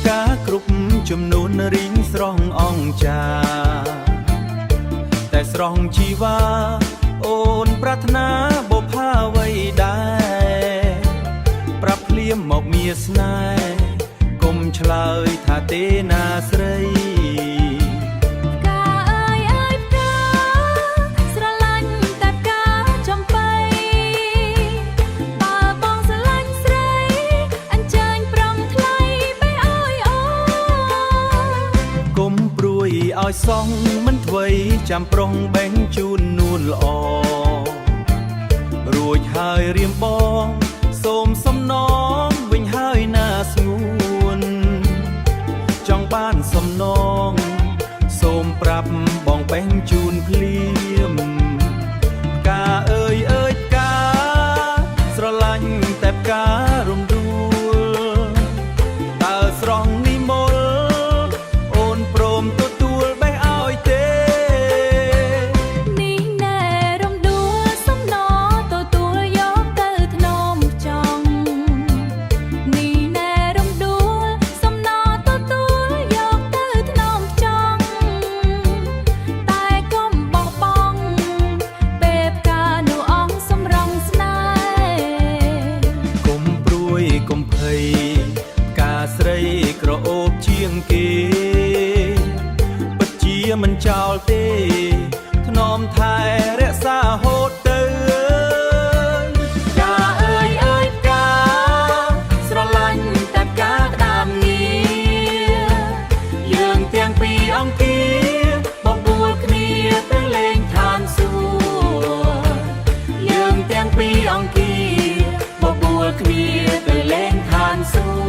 ការគ្រប់ចំនួនរីងស្រស់អង្ចាតែស្រស់ជីវ៉ាអូនប្រាថ្នាបុប្ផាអ្វីដែរប្រាប់ភ្លាមមកមានស្នេហ៍កុំឆ្លើយថាទេណាស្រីឲ្យសងមិនធ្វេចាំប្រុងបេងជូននួនល្អរួចហើយរៀមបងសូមសំណងវិញហើយណាស្ងួនចង់បានសំណងសូមប្រាប់បងបេងជូនភ្លាមការអើយការស្រឡាញ់តែផ្ការរំដួលតើស្រស់និមលអូនព្រមការស្រីក្រអូបជាងគេពិតជាមិនចោលទេថ្នមថែរក្សាហូតទៅការអើយការស្រឡាញ់តែការក្តាមងារយើងទាំងពីរអង្គាបបួលគ្នាទៅលេងឋានសួគ៌យើងទាំងពីរអង្គាបបួលគ្នាទៅលេងឋានសួគ៌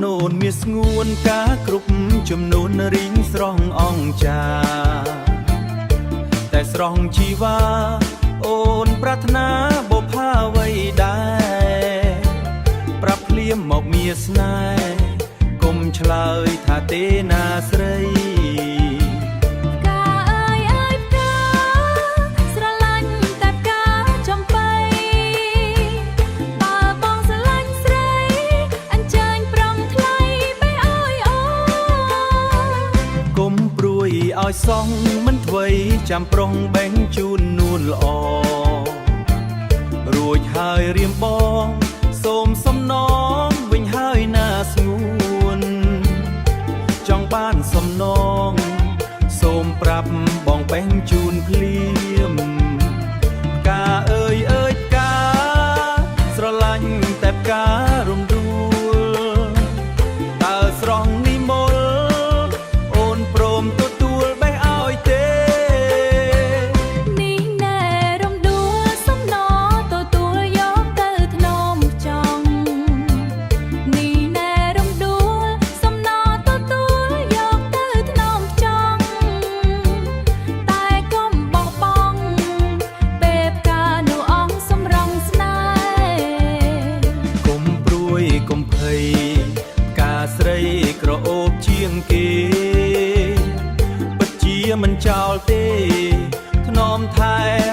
នូនមានស្ងួនការគ្រប់ចំនួនរីងស្រស់អង្ចាតែស្រស់ជីវ៉ាអូនប្រាថ្នាបុប្ផាអ្វីដែរប្រាប់ភ្លាមមកមានស្នេហ៍កុំឆ្លើយថាទេណាស្រីឲ្យសងមិនធ្វេចាំប្រុងបេងជូននួនល្អរួចហើយរៀមបងសូមសំណងវិញហើយណាស្ងួនចង់បានសំណងសូមប្រាប់បងបេងជូនភ្លាមការអើយការស្រឡាញ់តែផ្ការរំដួលតើស្រស់និមលអូនព្រមការស្រីក្រអូបជាងគេពិតជាមិនចោលទេថ្នមថែ